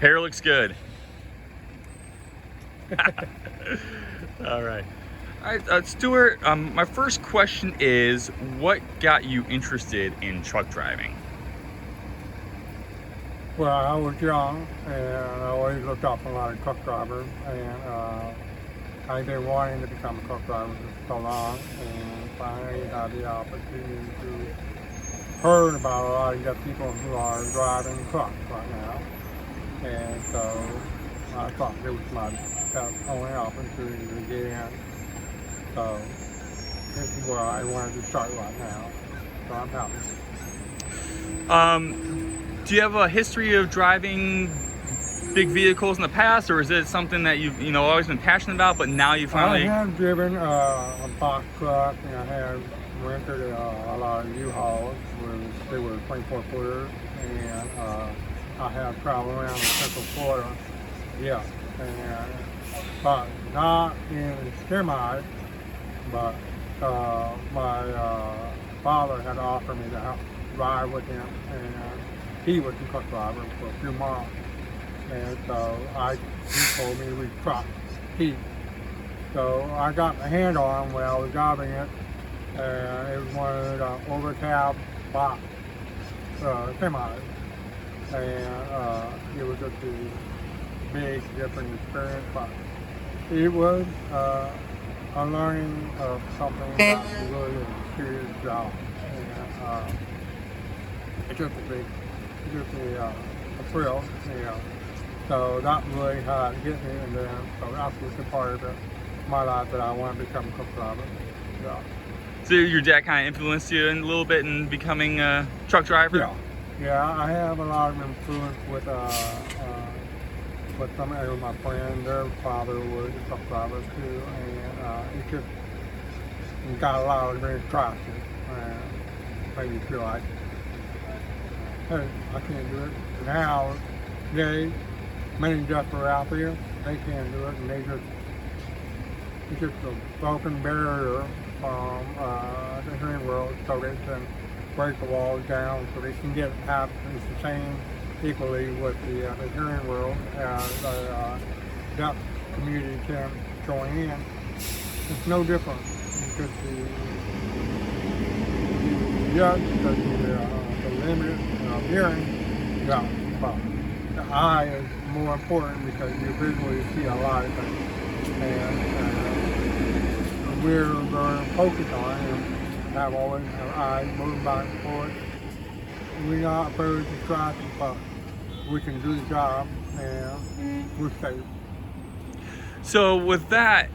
Hair looks good. All right. All right, Stuart, my first question is, what got you interested in truck driving? Well, I was young, and I always looked up a lot of truck drivers, and I've been wanting to become a truck driver for so long, and finally had the opportunity to heard about a lot of the people who are driving trucks right now, and so I thought it was my only opportunity to get in. So this is where I wanted to start right now. So I'm happy. Do you have a history of driving big vehicles in the past, or is it something that you've always been passionate about, but now you finally? I have driven a box truck, and I have rented a lot of U-Hauls. They were 24-footers, and I have traveled around Central Florida. Yeah, and but not in semi. But my father had offered me to help ride with him, and he was a truck driver for a few months. And so he told me we truck Pete. So I got my hand on him while I was driving it, and it was one of the overcab box semis. And it was just a big, different experience, but it was a learning of something that really is a serious job. And it's just a thrill, So that really had hit me, and then so that's was a part of my life that I want to become a truck driver. Yeah. So your dad kind of influenced you a little bit in becoming a truck driver? Yeah, I have a lot of influence with some of my friends. Their father was a truck driver too, and it just got a lot of very traction, and made me feel like, hey, I can't do it. Now, many just are out there, they can't do it, and it's just a broken barrier from the hearing world, so they can break the walls down, so they can have the same equally with the hearing world as the deaf community can join in. It's no different. It's just the limit of hearing. Yeah, but the eye is more important because you visually see a lot of things, and we're going to focus on and have always our eyes moving back and forth. We're not opposed to traffic, but we can do the job, and we're safe. So with that,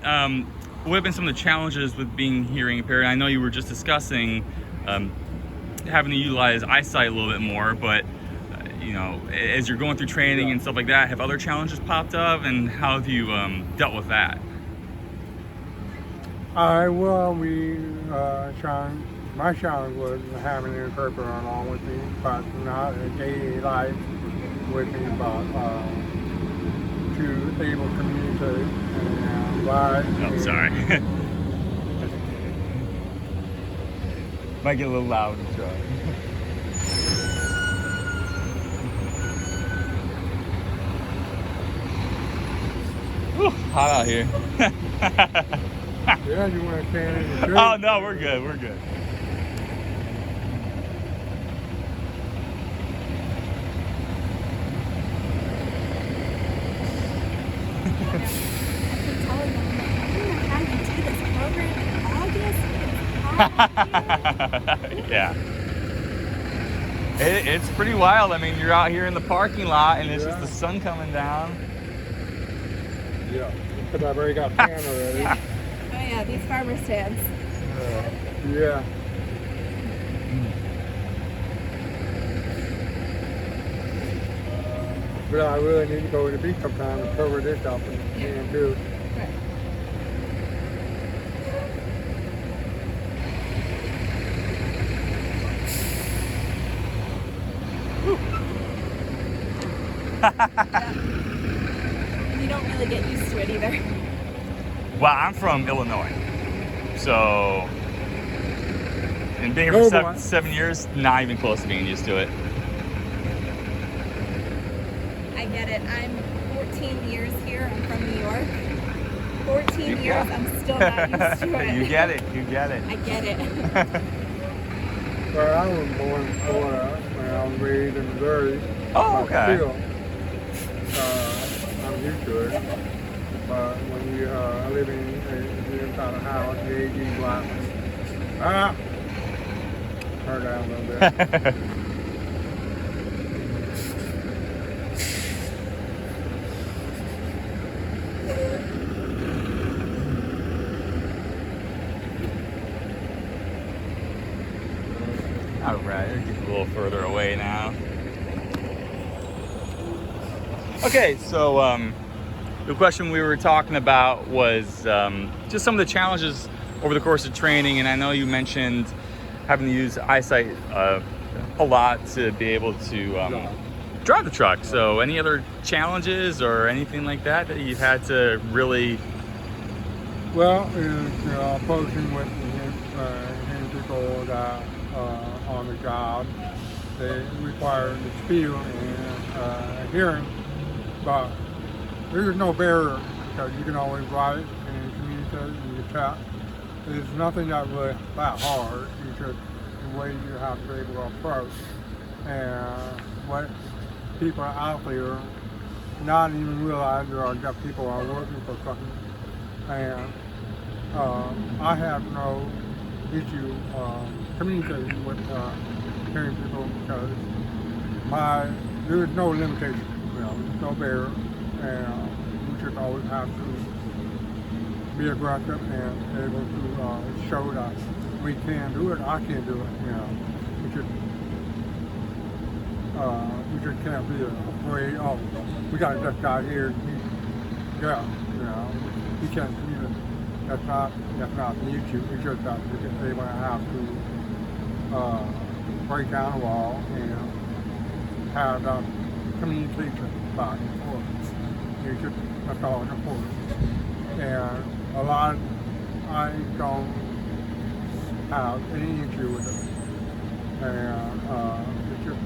what have been some of the challenges with being hearing impaired? I know you were just discussing having to utilize eyesight a little bit more, but as you're going through training and stuff like that, have other challenges popped up, and how have you dealt with that? My challenge was having an interpreter along with me, but not in daily life with me, but to able to communicate and ride. Oh, sorry. Might get a little loud. Whew, hot out here. Yeah, you want to stand in the tree? Oh no, we're good. We're good. Yeah. It's pretty wild. I mean, you're out here in the parking lot, and it's just the sun coming down. Yeah, because I've already got tan already. Oh yeah, these farmer stands. Yeah. But I really need to go to the beach sometime and cover this up and can't do. You don't really get used to it either. Well, I'm from Illinois, so and being here for 7 years, not even close to being used to it. get it. I'm 14 years here. I'm from New York. 14 years, I'm still not used to it. You get it. You get it. I get it. Well, I was born in Florida and I was raised in Missouri. Oh, But okay. still, I'm used to it. But when you living inside a house, the AG block, turn down a little bit. All right, we're getting a little further away now. Okay, so the question we were talking about was just some of the challenges over the course of training, and I know you mentioned having to use eyesight a lot to be able to drive the truck. So any other challenges or anything like that that you've had to really... Well, it's approaching with hearing people that on the job. They require the feel and hearing, but there's no barrier because you can always write and communicate and you chat. There's nothing that really that hard. It's just the way you have to be able to approach. And what people out there not even realize there are deaf people are working for something. And I have no issue communicating with hearing people because there is no limitation, there's no barrier, and we just always have to be aggressive and able to show that we can do it. I can do it, we just can't be afraid. Oh, we got a deaf guy here. He can't even. That's not the issue. It's just that they want to have to break down a wall and have communication back and forth. That's all it's important. And a lot, I don't have any issue with it. And it's just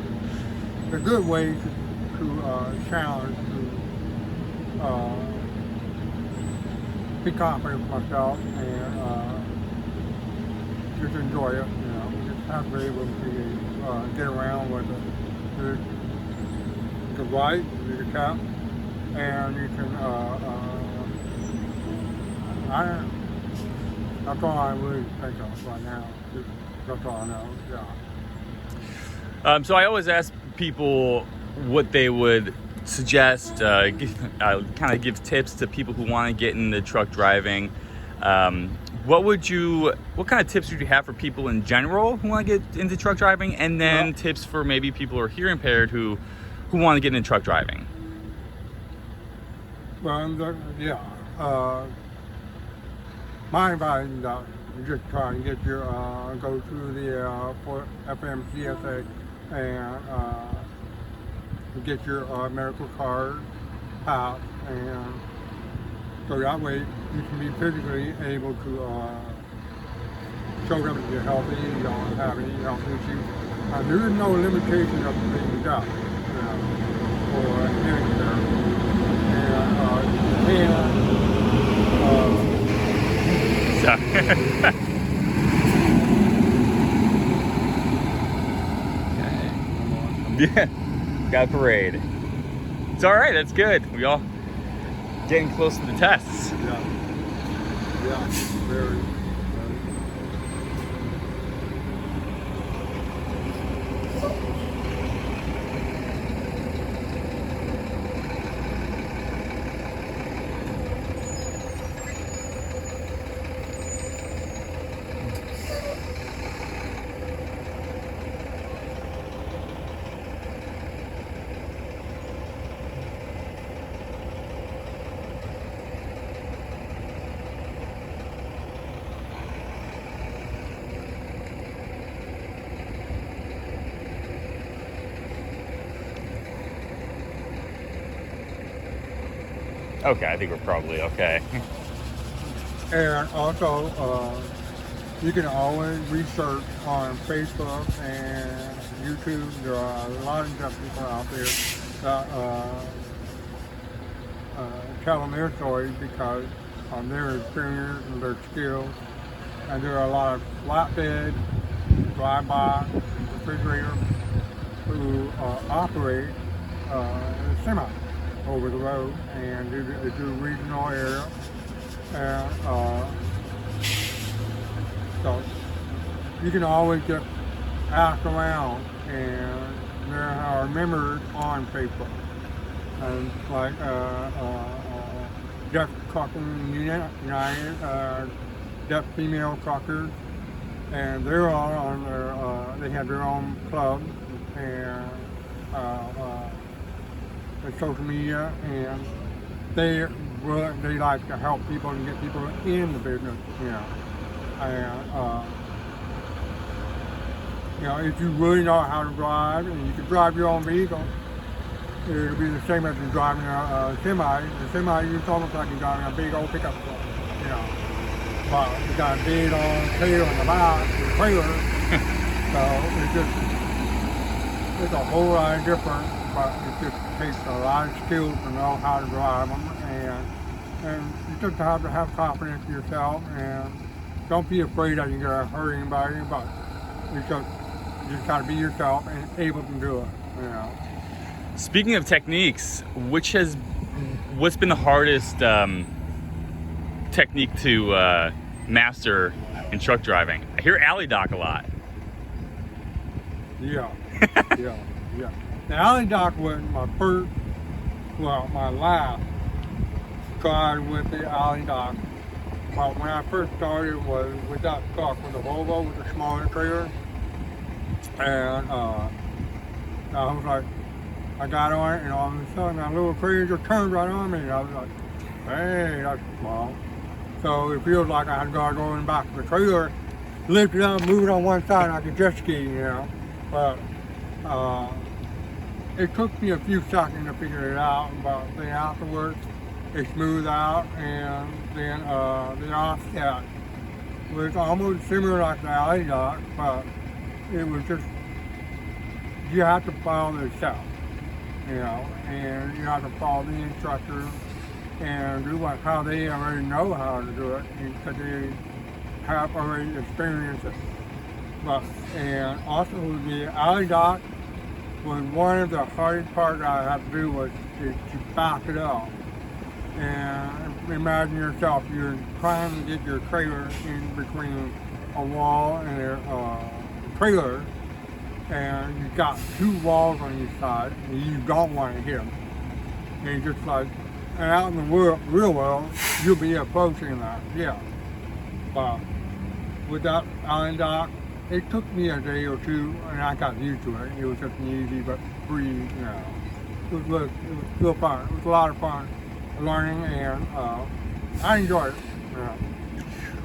a good way to challenge, to be confident with myself and just enjoy it, just have to be able to get around with it. You can write, you can tap, and you can, that's all I really think of right now. That's all I know, yeah. So I always ask people what they would suggest, kind of give tips to people who want to get into truck driving. What kind of tips would you have for people in general who want to get into truck driving, and then tips for maybe people who are hearing impaired who want to get into truck driving? Well, my advice is that you just try and get your, go through the FMCSA and get your medical card out, and so that way you can be physically able to show them that you're healthy, you don't have any health issues. There is no limitation of being deaf, or hearing therapy. Yeah, got a parade. It's all right. That's good. We all getting close to the tests. Yeah, very. Okay, I think we're probably okay. And also, you can always research on Facebook and YouTube. There are a lot of deaf people out there that tell them their stories because of their experience and their skills. And there are a lot of flatbed, drive-by, refrigerator who operate semi over the road and do regional area. And so you can always just ask around, and there are members on Facebook. And like Deaf Trucking United, Deaf Female Truckers, and they're all on their, they have their own club and social media, and they like to help people and get people in the business, you know. And you know, if you really know how to drive and you can drive your own vehicle, it'll be the same as you driving a semi. The semi, it's almost like you're driving a big old pickup truck, you know. But you got a big on tail in the back, the trailer, so it's a whole lot different, but it just takes a lot of skills to know how to drive them, and you just have to have confidence in yourself, and don't be afraid that you're gonna hurt anybody, but you just gotta be yourself and able to do it, you know. Speaking of techniques, what's been the hardest technique to master in truck driving? I hear alley dock a lot. Yeah, yeah. The alley dock was my first, well, my last try with the alley dock. But when I first started was with that truck, with the Volvo, with the smaller trailer. And I was like, I got on it, and all of a sudden that little trailer just turned right on me. And I was like, hey, that's small. So it feels like I had to go in the back of the trailer, lift it up, move it on one side like a jet ski, you know. But it took me a few seconds to figure it out, but then afterwards it smoothed out, and then the offset was almost similar like the alley dock, but it was just, you have to follow the steps, you know, and you have to follow the instructor and do how they already know how to do it because they have already experienced it. But, and also the alley dock was one of the hardest parts I had to do was to back it up. And imagine yourself, you're trying to get your trailer in between a wall and a trailer, and you've got two walls on each side, and you don't want to hit them. And just like, and out in the real world, you'll be approaching that, yeah. But with that alley dock, it took me a day or two, and I got used to it. It was just an easy but breeze, you know. It was real fun. It was a lot of fun learning, and I enjoyed it. Yeah.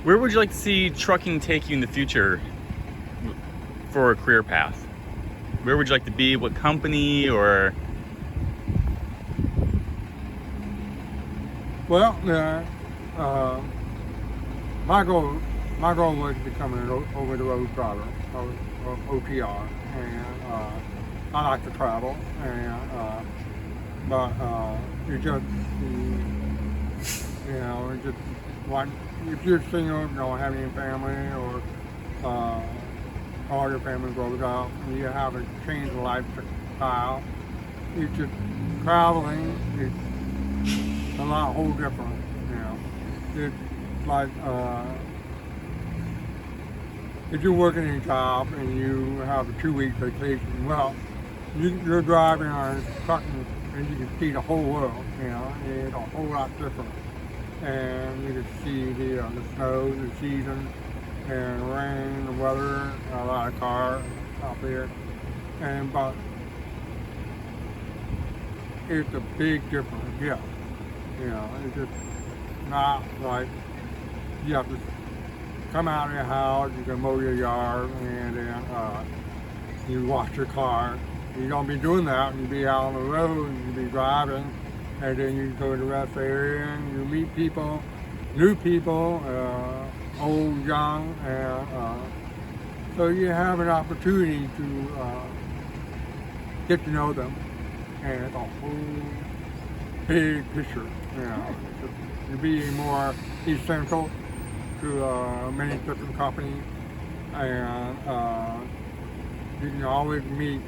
Where would you like to see trucking take you in the future for a career path? Where would you like to be? What company or? Well, my goal was to become an over-the-road driver, OTR, and I like to travel, and but you just, you know, it just like if you're single, you don't have any family, or all your family grows up, and you have a change of lifestyle. It's just traveling. It's a lot whole different, you know. It's like if you're working a job and you have a 2-week vacation, well, you're driving on trucking and you can see the whole world, you know. It's a whole lot different, and you can see the snow, the season, and rain, the weather, a lot of cars out there, and but it's a big difference, yeah. You know, it's just not like you have to come out of your house, you can mow your yard, and then you wash your car. You don't be doing that, you be out on the road, and you be driving, and then you go to the rest area and you meet people, new people, old, young, and so you have an opportunity to get to know them, and it's a whole big picture, you know, to be more essential to many different companies, and you can always meet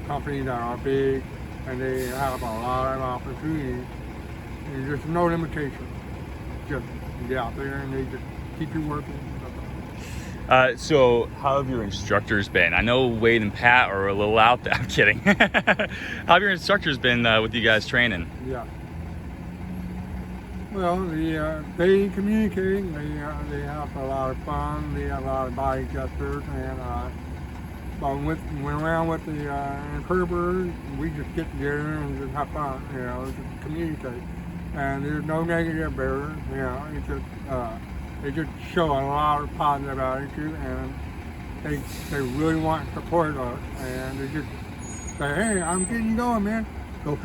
companies that are big and they have a lot of opportunities. And there's no limitation. Just get out there and they just keep you working. So how have your instructors been? I know Wade and Pat are a little out there. I'm kidding. How have your instructors been with you guys training? Yeah. Well, they communicate. They have a lot of fun. They have a lot of body gestures, and when around with the interpreters, we just get together and just have fun. You know, just communicate. And there's no negative barriers. You know, it's just they just show a lot of positive attitude, and they really want to support us, and they just say, hey, I'm getting you going, man. Go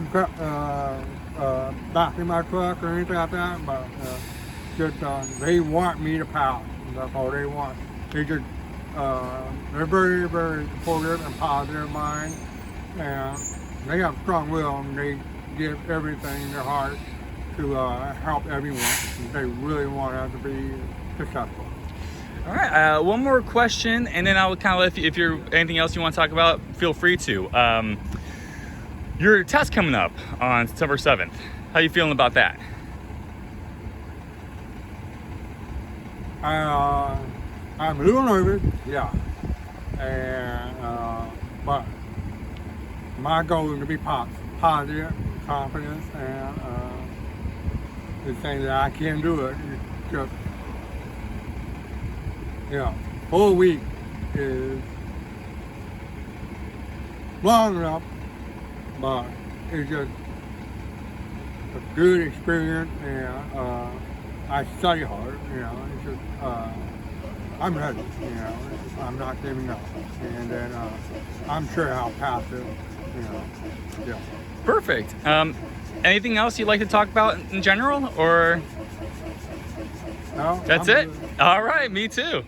back in my truck or anything like that, but just they want me to pass. That's all they want. They just they're very, very supportive and positive mind, and they have strong will, and they give everything in their heart to help everyone. They really want us to be successful. All right, one more question, and then I'll kind of, if you're anything else you want to talk about, feel free to. Your test coming up on September 7th. How you feeling about that? I'm a little nervous, yeah, and but my goal is to be positive, confident, and the thing that I can do it. It's just, you know, whole week is long enough, but it's just a good experience, and I study hard, you know. It's just I'm ready, you know. I'm not giving up, and then I'm sure I'll pass it, you know. Yeah. Perfect. Anything else you'd like to talk about in general, or No, that's I'm it? good. All right, me too.